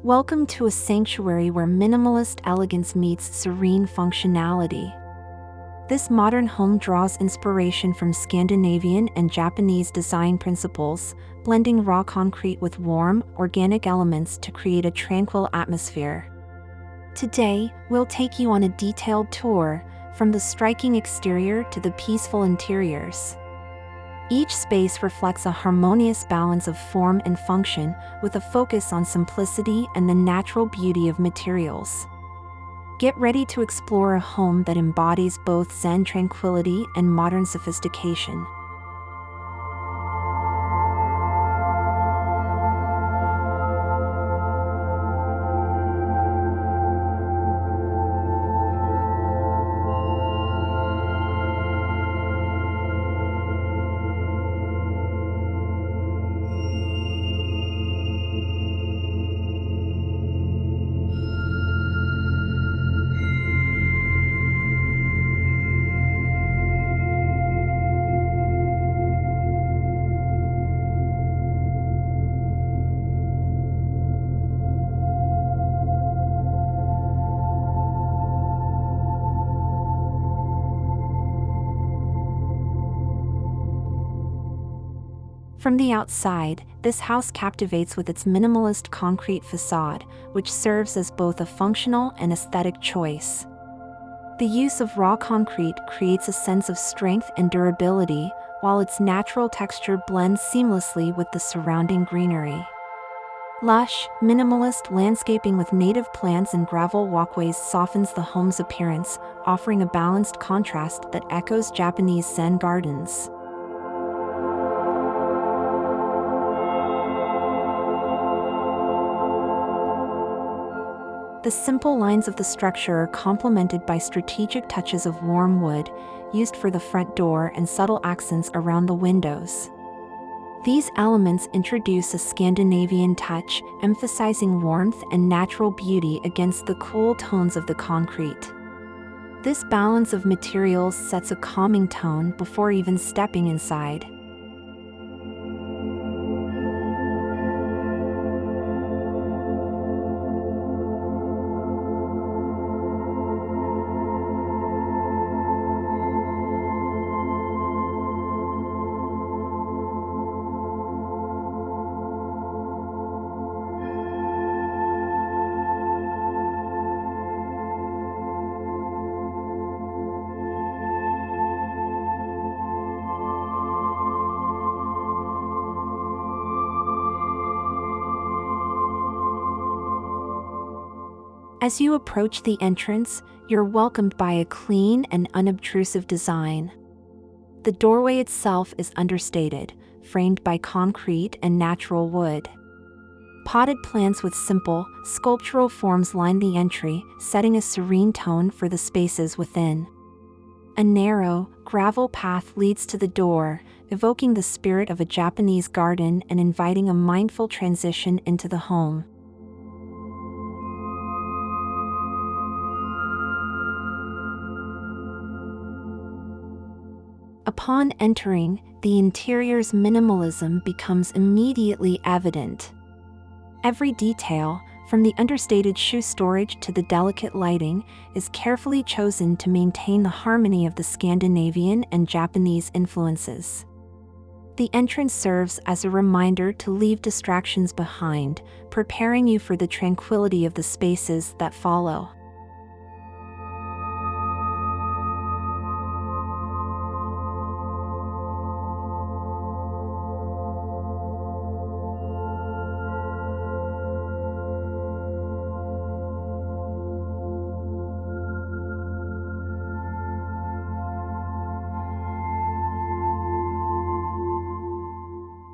Welcome to a sanctuary where minimalist elegance meets serene functionality. This modern home draws inspiration from Scandinavian and Japanese design principles, blending raw concrete with warm, organic elements to create a tranquil atmosphere. Today, we'll take you on a detailed tour, from the striking exterior to the peaceful interiors. Each space reflects a harmonious balance of form and function, with a focus on simplicity and the natural beauty of materials. Get ready to explore a home that embodies both Zen tranquility and modern sophistication. From the outside, this house captivates with its minimalist concrete facade, which serves as both a functional and aesthetic choice. The use of raw concrete creates a sense of strength and durability, while its natural texture blends seamlessly with the surrounding greenery. Lush, minimalist landscaping with native plants and gravel walkways softens the home's appearance, offering a balanced contrast that echoes Japanese Zen gardens. The simple lines of the structure are complemented by strategic touches of warm wood, used for the front door, and subtle accents around the windows. These elements introduce a Scandinavian touch, emphasizing warmth and natural beauty against the cool tones of the concrete. This balance of materials sets a calming tone before even stepping inside. As you approach the entrance, you're welcomed by a clean and unobtrusive design. The doorway itself is understated, framed by concrete and natural wood. Potted plants with simple, sculptural forms line the entry, setting a serene tone for the spaces within. A narrow, gravel path leads to the door, evoking the spirit of a Japanese garden and inviting a mindful transition into the home. Upon entering, the interior's minimalism becomes immediately evident. Every detail, from the understated shoe storage to the delicate lighting, is carefully chosen to maintain the harmony of the Scandinavian and Japanese influences. The entrance serves as a reminder to leave distractions behind, preparing you for the tranquility of the spaces that follow.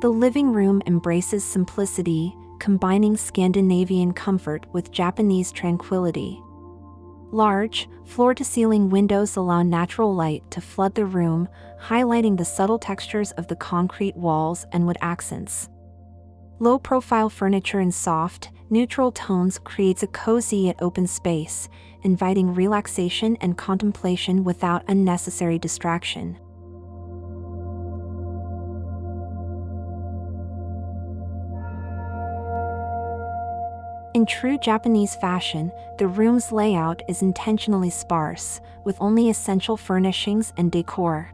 The living room embraces simplicity, combining Scandinavian comfort with Japanese tranquility. Large, floor-to-ceiling windows allow natural light to flood the room, highlighting the subtle textures of the concrete walls and wood accents. Low-profile furniture in soft, neutral tones creates a cozy yet open space, inviting relaxation and contemplation without unnecessary distraction. In true Japanese fashion, the room's layout is intentionally sparse, with only essential furnishings and decor.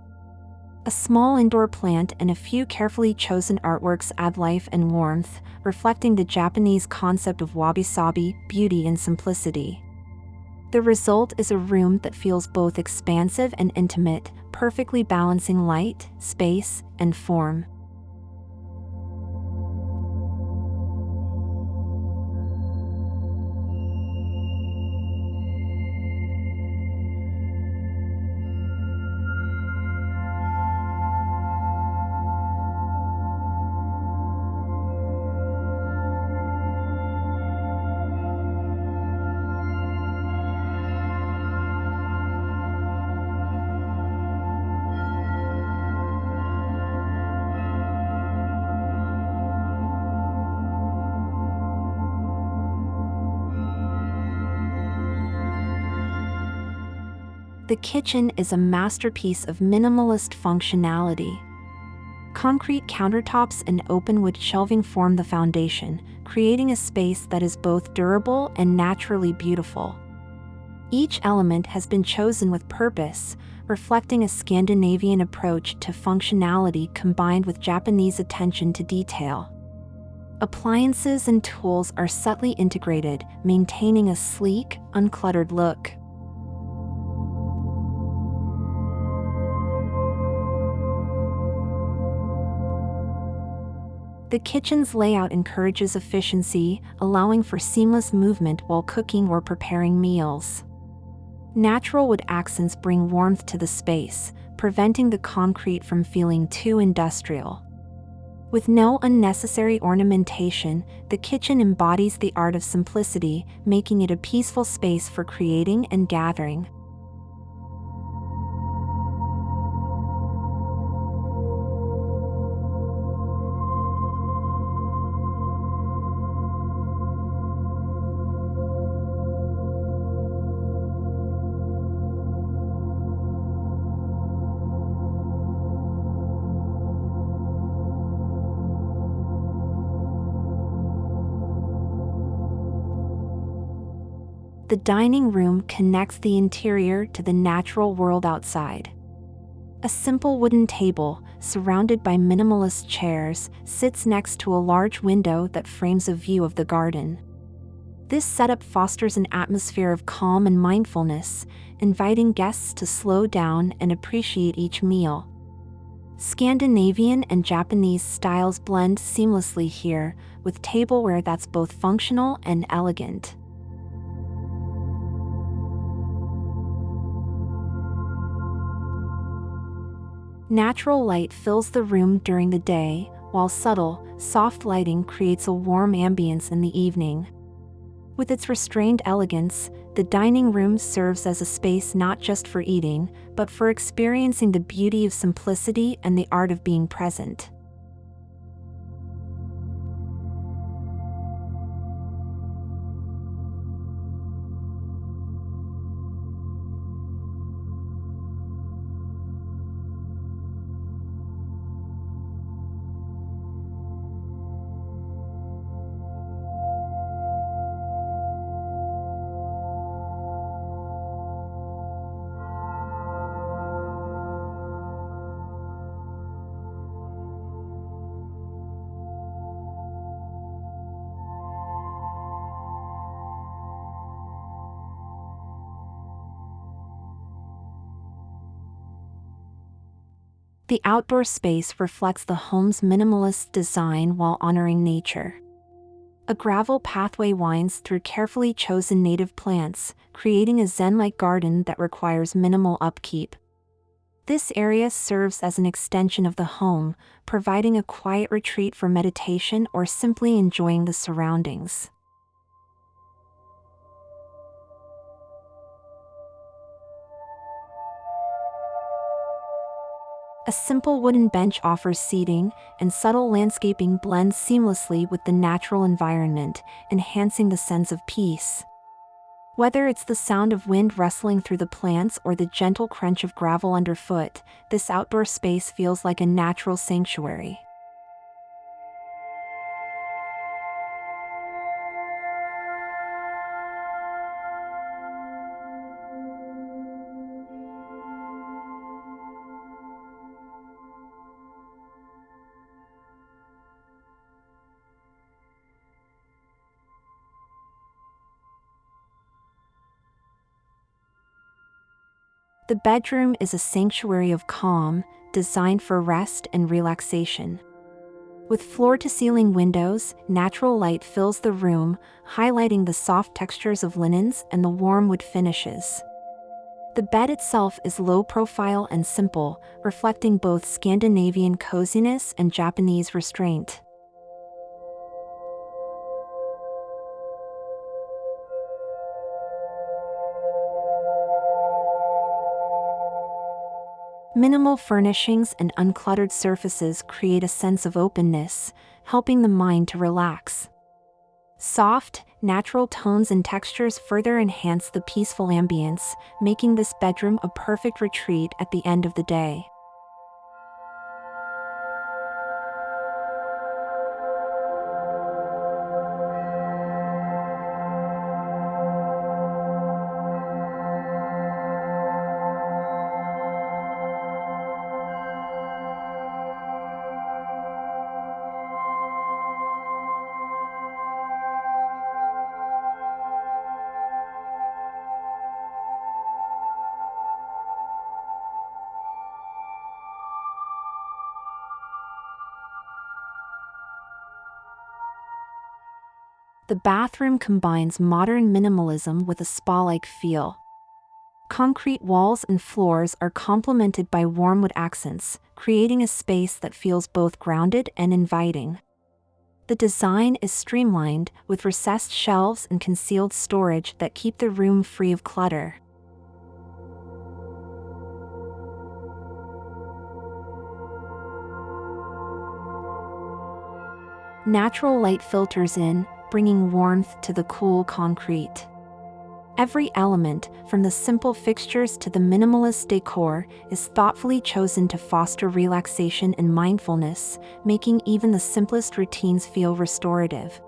A small indoor plant and a few carefully chosen artworks add life and warmth, reflecting the Japanese concept of wabi-sabi, beauty and simplicity. The result is a room that feels both expansive and intimate, perfectly balancing light, space, and form. The kitchen is a masterpiece of minimalist functionality. Concrete countertops and open wood shelving form the foundation, creating a space that is both durable and naturally beautiful. Each element has been chosen with purpose, reflecting a Scandinavian approach to functionality combined with Japanese attention to detail. Appliances and tools are subtly integrated, maintaining a sleek, uncluttered look. The kitchen's layout encourages efficiency, allowing for seamless movement while cooking or preparing meals. Natural wood accents bring warmth to the space, preventing the concrete from feeling too industrial. With no unnecessary ornamentation, the kitchen embodies the art of simplicity, making it a peaceful space for creating and gathering. The dining room connects the interior to the natural world outside. A simple wooden table, surrounded by minimalist chairs, sits next to a large window that frames a view of the garden. This setup fosters an atmosphere of calm and mindfulness, inviting guests to slow down and appreciate each meal. Scandinavian and Japanese styles blend seamlessly here, with tableware that's both functional and elegant. Natural light fills the room during the day, while subtle, soft lighting creates a warm ambience in the evening. With its restrained elegance, the dining room serves as a space not just for eating, but for experiencing the beauty of simplicity and the art of being present. The outdoor space reflects the home's minimalist design while honoring nature. A gravel pathway winds through carefully chosen native plants, creating a Zen-like garden that requires minimal upkeep. This area serves as an extension of the home, providing a quiet retreat for meditation or simply enjoying the surroundings. A simple wooden bench offers seating, and subtle landscaping blends seamlessly with the natural environment, enhancing the sense of peace. Whether it's the sound of wind rustling through the plants or the gentle crunch of gravel underfoot, this outdoor space feels like a natural sanctuary. The bedroom is a sanctuary of calm, designed for rest and relaxation. With floor-to-ceiling windows, natural light fills the room, highlighting the soft textures of linens and the warm wood finishes. The bed itself is low-profile and simple, reflecting both Scandinavian coziness and Japanese restraint. Minimal furnishings and uncluttered surfaces create a sense of openness, helping the mind to relax. Soft, natural tones and textures further enhance the peaceful ambience, making this bedroom a perfect retreat at the end of the day. The bathroom combines modern minimalism with a spa-like feel. Concrete walls and floors are complemented by warm wood accents, creating a space that feels both grounded and inviting. The design is streamlined, with recessed shelves and concealed storage that keep the room free of clutter. Natural light filters in, bringing warmth to the cool concrete. Every element, from the simple fixtures to the minimalist decor, is thoughtfully chosen to foster relaxation and mindfulness, making even the simplest routines feel restorative.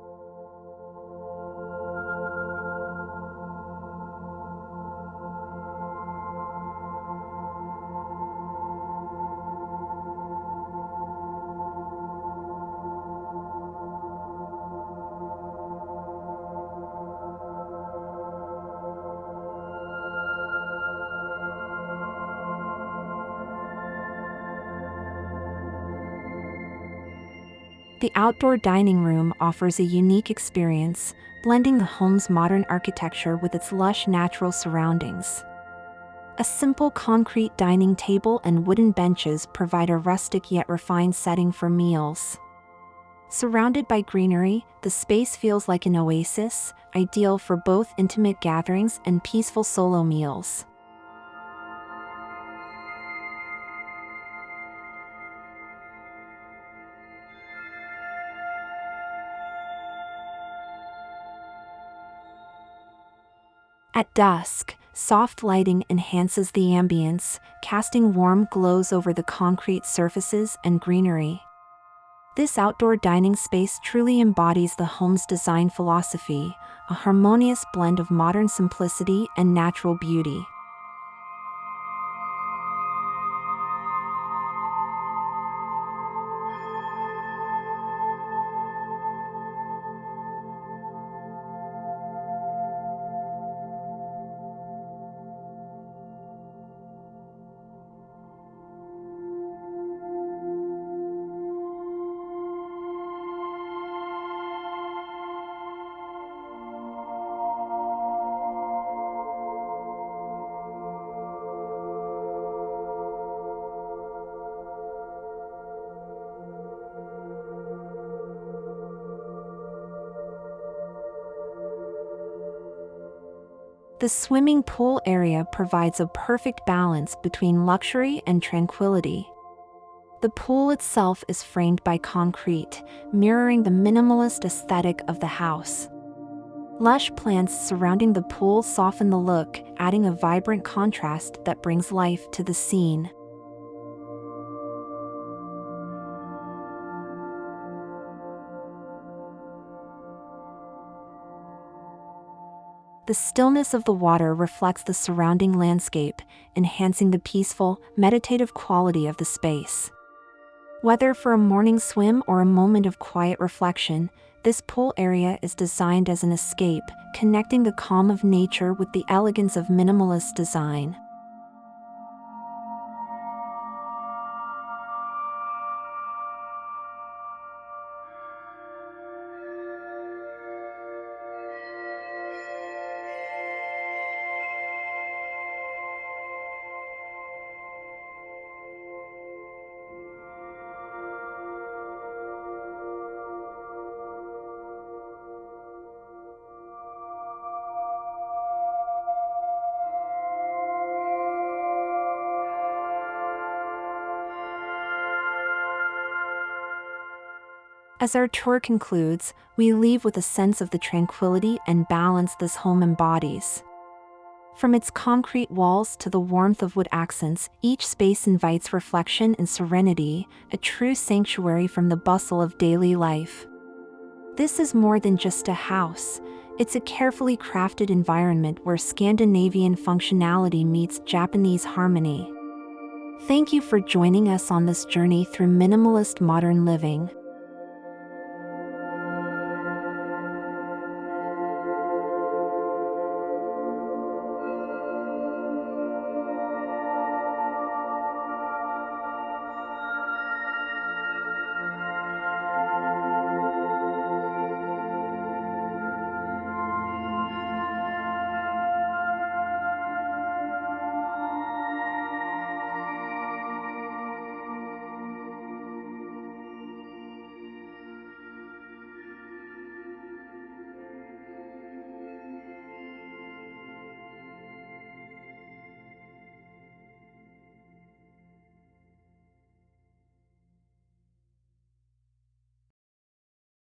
The outdoor dining room offers a unique experience, blending the home's modern architecture with its lush natural surroundings. A simple concrete dining table and wooden benches provide a rustic yet refined setting for meals. Surrounded by greenery, the space feels like an oasis, ideal for both intimate gatherings and peaceful solo meals. At dusk, soft lighting enhances the ambience, casting warm glows over the concrete surfaces and greenery. This outdoor dining space truly embodies the home's design philosophy, a harmonious blend of modern simplicity and natural beauty. The swimming pool area provides a perfect balance between luxury and tranquility. The pool itself is framed by concrete, mirroring the minimalist aesthetic of the house. Lush plants surrounding the pool soften the look, adding a vibrant contrast that brings life to the scene. The stillness of the water reflects the surrounding landscape, enhancing the peaceful, meditative quality of the space. Whether for a morning swim or a moment of quiet reflection, this pool area is designed as an escape, connecting the calm of nature with the elegance of minimalist design. As our tour concludes, we leave with a sense of the tranquility and balance this home embodies. From its concrete walls to the warmth of wood accents, each space invites reflection and serenity, a true sanctuary from the bustle of daily life. This is more than just a house. It's a carefully crafted environment where Scandinavian functionality meets Japanese harmony. Thank you for joining us on this journey through minimalist modern living.